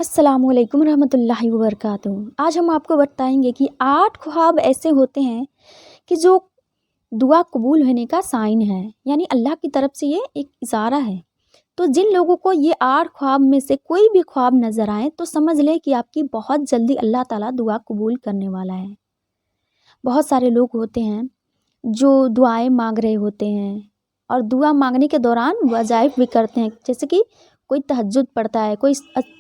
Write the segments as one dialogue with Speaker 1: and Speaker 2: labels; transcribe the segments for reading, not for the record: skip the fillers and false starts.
Speaker 1: अस्सलाम वालेकुम रहमतुल्लाहि व बरकातुहू। आज हम आपको बताएंगे कि 8 ख्वाब ऐसे होते हैं कि जो दुआ कबूल होने का साइन है, यानी अल्लाह की तरफ से ये एक इशारा है। तो जिन लोगों को ये 8 ख्वाब में से कोई भी ख्वाब नज़र आए तो समझ लें कि आपकी बहुत जल्दी अल्लाह ताला दुआ कबूल करने वाला है। बहुत सारे लोग होते हैं जो दुआएं मांग रहे होते हैं और दुआ मांगने के दौरान वज़ाइफ भी करते हैं, जैसे कि कोई तहज्जुद पढ़ता है, कोई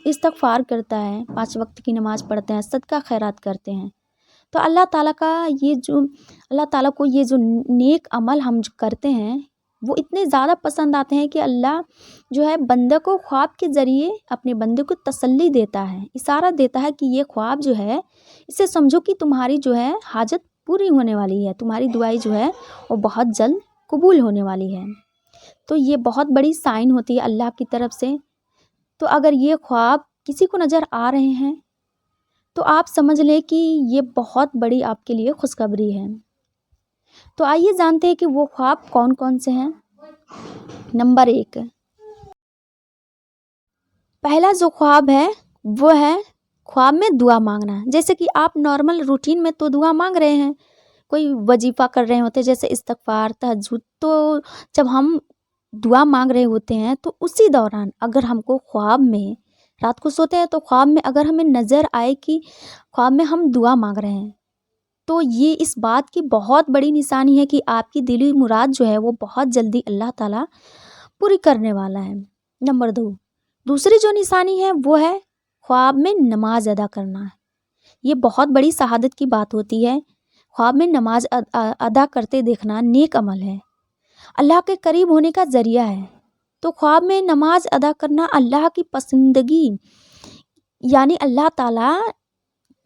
Speaker 1: इस्तग़फ़ार करता है, 5 वक्त की नमाज़ पढ़ते हैं, सदका खैरात करते हैं। तो अल्लाह ताला को ये जो नेक अमल हम जो करते हैं वो इतने ज़्यादा पसंद आते हैं कि अल्लाह जो है बंदे को ख्वाब के ज़रिए अपने बंदे को तसल्ली देता है, इशारा देता है कि ये ख्वाब जो है इससे समझो कि तुम्हारी जो है हाजत पूरी होने वाली है, तुम्हारी दुआएं जो है वो बहुत जल्द कबूल होने वाली है। तो ये बहुत बड़ी साइन होती है अल्लाह की तरफ से। तो अगर ये ख्वाब किसी को नज़र आ रहे हैं तो आप समझ लें कि ये बहुत बड़ी आपके लिए खुशखबरी है। तो आइए जानते हैं कि वो ख्वाब कौन कौन से हैं। नंबर 1, पहला जो ख्वाब है वो है ख्वाब में दुआ मांगना। जैसे कि आप नॉर्मल रूटीन में तो दुआ मांग रहे हैं, कोई वजीफ़ा कर रहे होते हैं जैसे इस्तग़फ़ार, तहज्जुद, तो जब हम दुआ मांग रहे होते हैं तो उसी दौरान अगर हमको ख्वाब में, रात को सोते हैं तो ख्वाब में अगर हमें नज़र आए कि ख्वाब में हम दुआ मांग रहे हैं तो ये इस बात की बहुत बड़ी निशानी है कि आपकी दिली मुराद जो है वो बहुत जल्दी अल्लाह ताला पूरी करने वाला है। नंबर 2, दूसरी जो निशानी है वो है ख्वाब में नमाज अदा करना। ये बहुत बड़ी शहादत की बात होती है। ख्वाब में नमाज अदा करते देखना नेक अमल है, अल्लाह के करीब होने का ज़रिया है। तो ख्वाब में नमाज अदा करना अल्लाह की पसंदगी, यानी अल्लाह ताला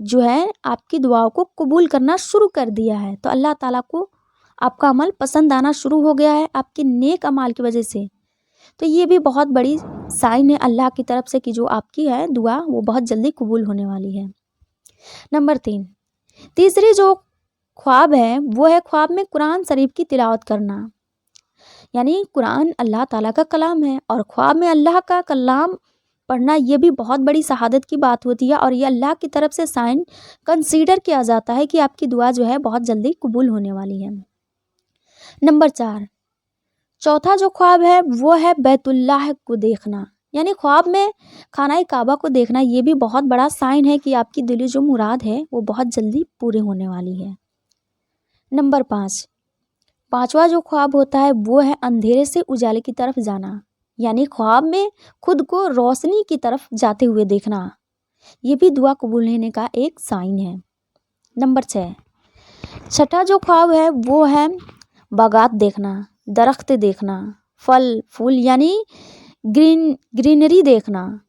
Speaker 1: जो है आपकी दुआओं को कबूल करना शुरू कर दिया है। तो अल्लाह ताला को आपका अमल पसंद आना शुरू हो गया है आपके नेक अमाल की वजह से। तो ये भी बहुत बड़ी साइन है अल्लाह की तरफ से कि जो आपकी है दुआ वो बहुत जल्दी कबूल होने वाली है। नंबर 3, तीसरी जो ख्वाब है वो है ख्वाब में कुरान शरीफ की तिलावत करना। यानी कुरान अल्लाह ताला का कलाम है और ख्वाब में अल्लाह का कलाम पढ़ना ये भी बहुत बड़ी शहादत की बात होती है और ये अल्लाह की तरफ से साइन कंसीडर किया जाता है कि आपकी दुआ जो है बहुत जल्दी कबूल होने वाली है। नंबर 4, चौथा जो ख्वाब है वो है बैतुल्लाह को देखना। यानी ख्वाब में खाना काबा को देखना ये भी बहुत बड़ा साइन है कि आपकी दिली जो मुराद है वो बहुत जल्दी पूरे होने वाली है। नंबर 5, पांचवा जो ख्वाब होता है वो है अंधेरे से उजाले की तरफ जाना। यानी ख्वाब में खुद को रोशनी की तरफ जाते हुए देखना, ये भी दुआ कबूल होने का एक साइन है। नंबर 6, छठा जो ख्वाब है वो है बागात देखना, दरख्त देखना, फल फूल यानी ग्रीनरी देखना।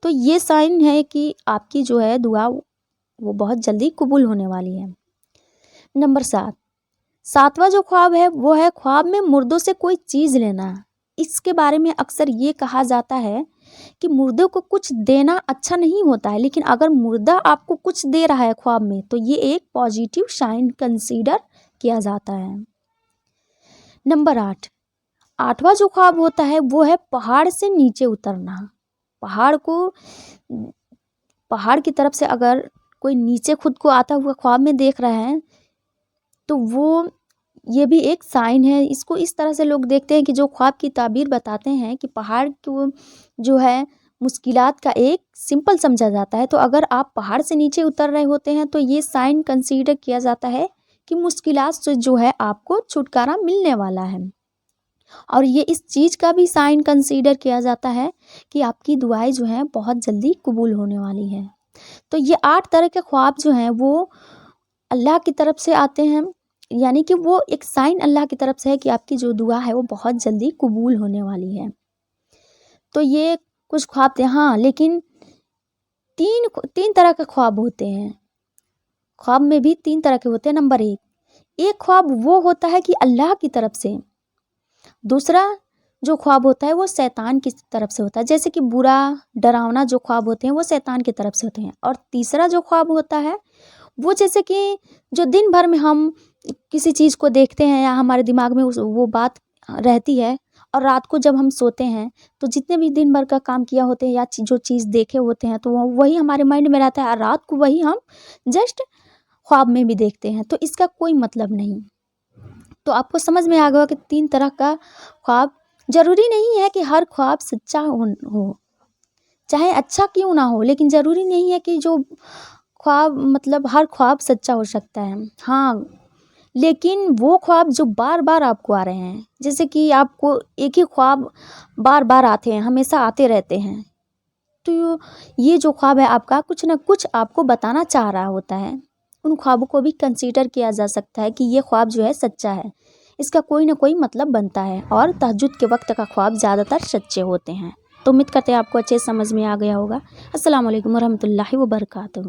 Speaker 1: तो ये साइन है कि आपकी जो है दुआ वो बहुत जल्दी कबूल होने वाली है। नंबर 7, सातवां जो ख्वाब है वो है ख्वाब में मुर्दों से कोई चीज़ लेना। इसके बारे में अक्सर ये कहा जाता है कि मुर्दों को कुछ देना अच्छा नहीं होता है, लेकिन अगर मुर्दा आपको कुछ दे रहा है ख्वाब में तो ये एक पॉजिटिव साइन कंसीडर किया जाता है। नंबर 8, आठवां जो ख्वाब होता है वो है पहाड़ से नीचे उतरना। पहाड़ की तरफ से अगर कोई नीचे खुद को आता हुआ ख्वाब में देख रहा है तो वो ये भी एक साइन है। इसको इस तरह से लोग देखते हैं कि जो ख्वाब की ताबीर बताते हैं कि पहाड़ को जो है मुश्किलात का एक सिंपल समझा जाता है। तो अगर आप पहाड़ से नीचे उतर रहे होते हैं तो ये साइन कंसीडर किया जाता है कि मुश्किलात से जो है आपको छुटकारा मिलने वाला है। और ये इस चीज़ का भी साइन कंसीडर किया जाता है कि आपकी दुआएं जो हैं बहुत जल्दी कबूल होने वाली हैं। तो ये 8 तरह के ख्वाब जो हैं वो अल्लाह की तरफ से आते हैं, यानी कि वो एक साइन अल्लाह की तरफ से है कि आपकी जो दुआ है वो बहुत जल्दी कबूल होने वाली है। तो ये कुछ ख्वाब थे। हाँ, लेकिन तीन तरह के ख्वाब होते हैं। ख्वाब में भी 3 तरह के होते हैं। नंबर 1, एक ख्वाब वो होता है कि अल्लाह की तरफ से। दूसरा जो ख्वाब होता है वो शैतान की तरफ से होता है, जैसे कि बुरा डरावना जो ख्वाब होते हैं वो शैतान की तरफ से होते हैं। और तीसरा जो ख्वाब होता है वो जैसे कि जो दिन भर में हम किसी चीज़ को देखते हैं या हमारे दिमाग में वो बात रहती है और रात को जब हम सोते हैं तो जितने भी दिन भर का काम किया होते हैं या जो चीज़ देखे होते हैं तो वही हमारे माइंड में रहता है, और रात को वही हम जस्ट ख्वाब में भी देखते हैं। तो इसका कोई मतलब नहीं। तो आपको समझ में आ गया कि 3 तरह का ख्वाब, ज़रूरी नहीं है कि हर ख्वाब सच्चा हो, चाहे अच्छा क्यों ना हो, लेकिन ज़रूरी नहीं है कि जो ख्वाब मतलब हर ख्वाब सच्चा हो सकता है। हाँ, लेकिन वो ख्वाब जो बार बार आपको आ रहे हैं, जैसे कि आपको एक ही ख्वाब बार बार आते हैं, हमेशा आते रहते हैं, तो ये जो ख्वाब है आपका कुछ ना कुछ आपको बताना चाह रहा होता है। उन ख्वाबों को भी कंसीडर किया जा सकता है कि ये ख्वाब जो है सच्चा है, इसका कोई ना कोई मतलब बनता है, और तहज्जुद के वक्त का ख्वाब ज़्यादातर सच्चे होते हैं। तो उम्मीद करते हैं आपको अच्छे समझ में आ गया होगा। अस्सलाम वालेकुम रहमतुल्लाहि व बरकातहू।